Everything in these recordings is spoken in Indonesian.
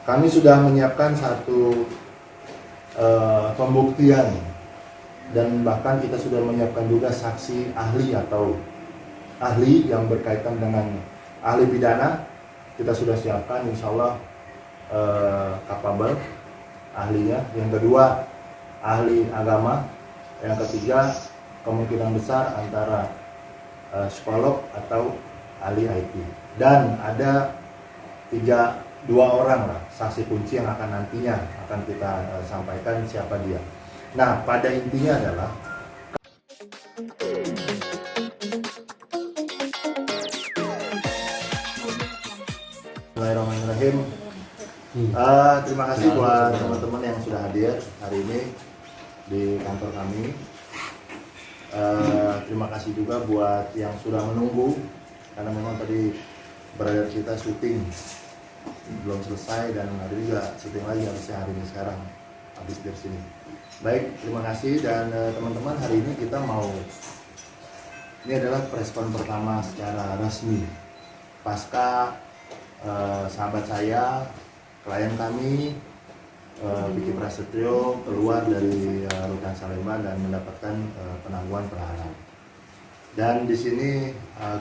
Kami sudah menyiapkan satu pembuktian dan bahkan kita sudah menyiapkan juga saksi ahli atau ahli yang berkaitan dengan ahli pidana. Kita sudah siapkan, insya Allah kapabel ahlinya. Yang kedua ahli agama. Yang ketiga kemungkinan besar antara psikolog atau ahli IT. Dan ada dua orang lah saksi kunci yang akan nantinya akan kita sampaikan siapa dia. Nah, pada intinya adalah Bismillahirrahmanirrahim. Terima kasih buat teman-teman yang sudah hadir hari ini di kantor kami. Terima kasih juga buat yang sudah menunggu, karena memang tadi brother kita syuting belum selesai dan ada juga syuting lagi harusnya hari ini sekarang habis dari sini. Baik, terima kasih. Dan teman-teman, hari ini kita ini adalah preskon pertama secara resmi pasca sahabat saya, klien kami Vicky Prasetyo keluar dari Rutan Salemba dan mendapatkan penangguhan penahanan. Dan di sini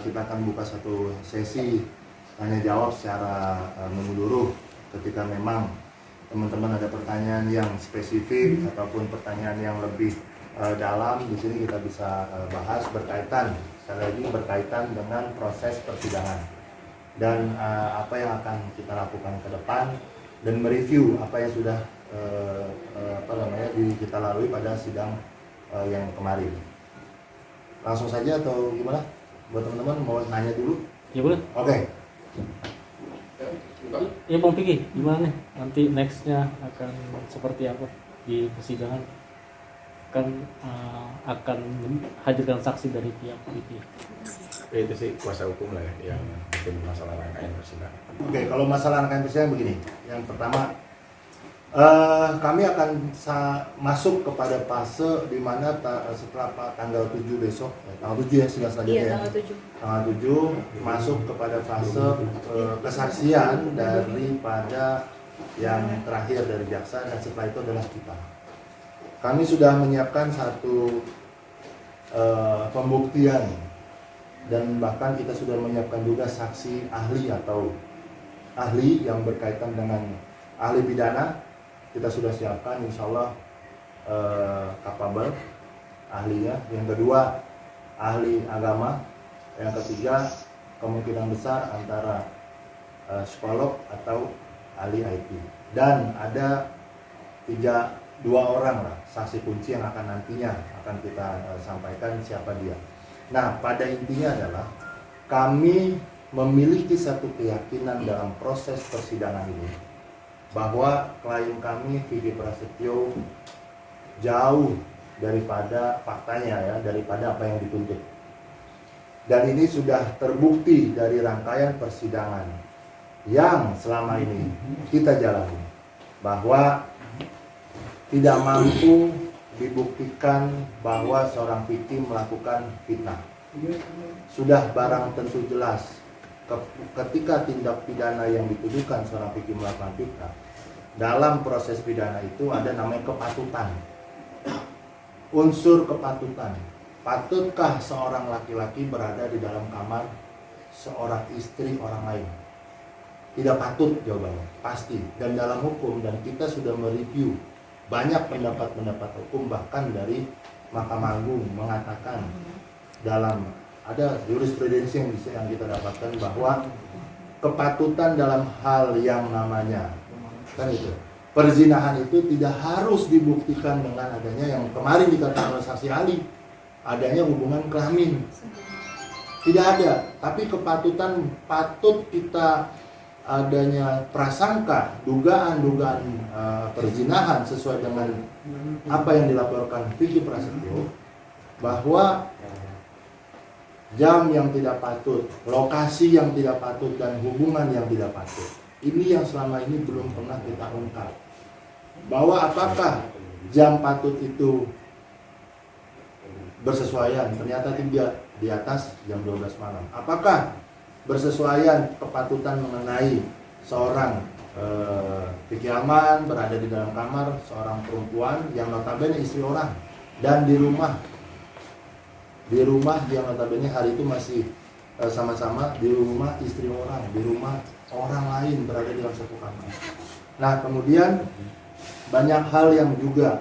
kita akan buka satu sesi tanya jawab secara menyeluruh. Ketika memang teman-teman ada pertanyaan yang spesifik ataupun pertanyaan yang lebih dalam, di sini kita bisa bahas berkaitan, sekali lagi berkaitan dengan proses persidangan dan apa yang akan kita lakukan ke depan, dan mereview apa yang sudah kita lalui pada sidang yang kemarin. Langsung saja atau gimana? Buat teman-teman mau nanya dulu? Ya boleh. Oke. Ya Bang Piki, gimana nih nanti nextnya akan seperti apa di persidangan? Kan akan hadirkan saksi dari pihak Piki. Itu sih kuasa hukum lah ya, yang mungkin masalah rangkaian persidangan. Oke, kalau masalah rangkaian persidangan begini. Yang pertama, kami akan masuk kepada fase di mana setelah tanggal 7 besok, tanggal 7 ya sidang selanjutnya. Iya, ya. Tanggal 7 masuk kepada fase kesaksian daripada yang terakhir dari jaksa, dan setelah itu adalah kita. Kami sudah menyiapkan satu pembuktian dan bahkan kita sudah menyiapkan juga saksi ahli atau ahli yang berkaitan dengan ahli pidana. Kita sudah siapkan, insya Allah kapabel ahlinya. Yang kedua ahli agama. Yang ketiga kemungkinan besar antara psikolog atau ahli IT. Dan ada dua orang lah saksi kunci yang akan nantinya akan kita sampaikan siapa dia. Nah, pada intinya adalah kami memiliki satu keyakinan dalam proses persidangan ini bahwa klien kami Vicky Prasetyo jauh daripada faktanya ya, daripada apa yang dituntut. Dan ini sudah terbukti dari rangkaian persidangan yang selama ini kita jalani, bahwa tidak mampu dibuktikan bahwa seorang Vicky melakukan fitnah. Sudah barang tentu jelas ketika tindak pidana yang dituduhkan seorang Vicky melakukan fitnah, dalam proses pidana itu ada namanya kepatutan. Unsur kepatutan. Patutkah seorang laki-laki berada di dalam kamar seorang istri orang lain? Tidak patut jawabannya, pasti. Dan dalam hukum, dan kita sudah mereview banyak pendapat-pendapat hukum, bahkan dari Mahkamah Agung mengatakan dalam ada jurisprudensi yang kita dapatkan bahwa kepatutan dalam hal yang namanya kan itu perzinahan itu tidak harus dibuktikan dengan adanya yang kemarin dikatakan oleh saksi ahli, adanya hubungan kelamin. Tidak ada, tapi kepatutan patut kita adanya prasangka, dugaan-dugaan perzinahan sesuai dengan apa yang dilaporkan Vicky Prasetyo, bahwa jam yang tidak patut, lokasi yang tidak patut, dan hubungan yang tidak patut. Ini yang selama ini belum pernah kita ungkap. Bahwa apakah jam patut itu bersesuaian, ternyata tidak, di atas jam 12 malam. Apakah bersesuaian kepatutan mengenai seorang Vicky Aman berada di dalam kamar seorang perempuan yang notabene istri orang, dan di rumah yang notabene hari itu masih sama-sama di rumah istri orang, di rumah orang lain berada di dalam satu kamar. Nah, kemudian banyak hal yang juga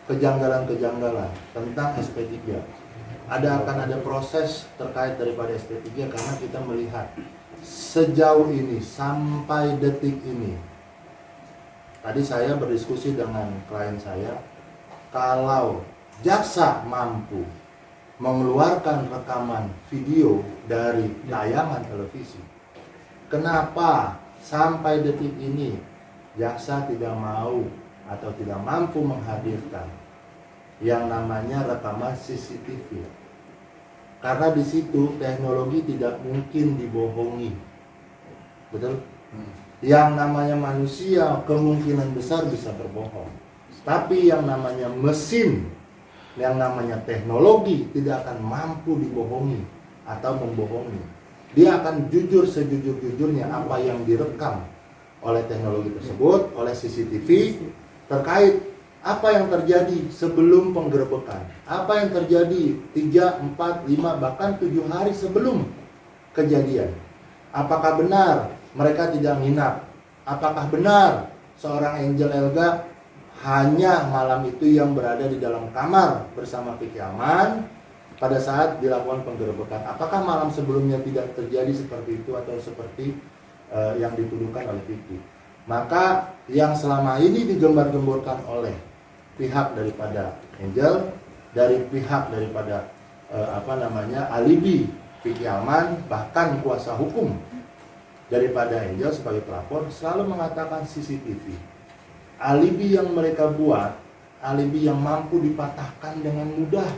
kejanggalan-kejanggalan tentang SP3. Akan ada proses terkait daripada SP3 karena kita melihat sejauh ini sampai detik ini. Tadi saya berdiskusi dengan klien saya, kalau jaksa mampu mengeluarkan rekaman video dari tayangan televisi, kenapa sampai detik ini jaksa tidak mau atau tidak mampu menghadirkan yang namanya rekaman CCTV? Karena di situ teknologi tidak mungkin dibohongi, betul? Yang namanya manusia kemungkinan besar bisa berbohong, tapi yang namanya mesin, yang namanya teknologi tidak akan mampu dibohongi atau membohongi. Dia akan jujur sejujur-jujurnya apa yang direkam oleh teknologi tersebut, oleh CCTV, terkait apa yang terjadi sebelum penggerebekan, apa yang terjadi 3, 4, 5, bahkan 7 hari sebelum kejadian. Apakah benar mereka tidak nginap? Apakah benar seorang Angel Elga hanya malam itu yang berada di dalam kamar bersama Vicky Aman pada saat dilakukan penggerebekan? Apakah malam sebelumnya tidak terjadi seperti itu atau seperti yang dituduhkan oleh Vicky? Maka yang selama ini digembar-gemborkan oleh pihak daripada Angel, dari pihak daripada alibi Vicky Aman, bahkan kuasa hukum daripada Angel sebagai pelapor selalu mengatakan CCTV. Alibi yang mereka buat, alibi yang mampu dipatahkan dengan mudah.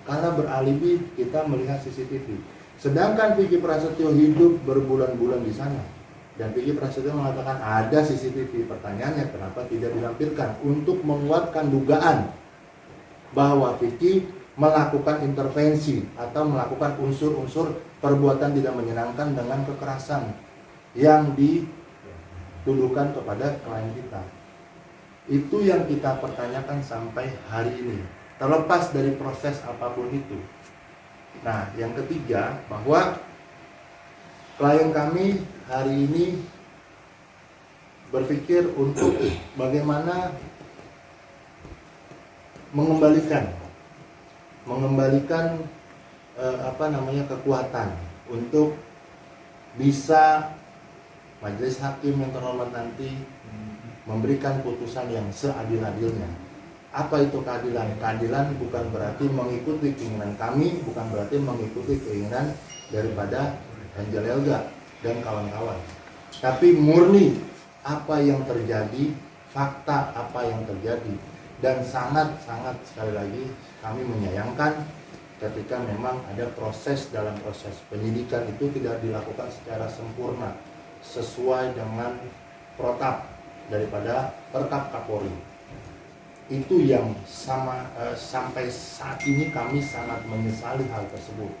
Karena beralibi kita melihat CCTV. Sedangkan Vicky Prasetyo hidup berbulan-bulan di sana. Dan Vicky Prasetyo mengatakan ada CCTV. Pertanyaannya kenapa tidak dilampirkan untuk menguatkan dugaan bahwa Vicky melakukan intervensi atau melakukan unsur-unsur perbuatan tidak menyenangkan dengan kekerasan yang dituduhkan kepada klien kita. Itu yang kita pertanyakan sampai hari ini, terlepas dari proses apapun itu. Nah, yang ketiga, bahwa klien kami hari ini berpikir untuk bagaimana mengembalikan kekuatan untuk bisa majelis hakim yang terhormat nanti memberikan putusan yang seadil-adilnya. Apa itu keadilan? Keadilan bukan berarti mengikuti keinginan kami, bukan berarti mengikuti keinginan daripada Angel Elga dan kawan-kawan. Tapi murni apa yang terjadi, fakta apa yang terjadi. Dan sangat-sangat sekali lagi kami menyayangkan ketika memang ada dalam proses penyidikan itu tidak dilakukan secara sempurna sesuai dengan protap daripada Perkap Kapolri. Itu yang sampai saat ini kami sangat menyesali hal tersebut.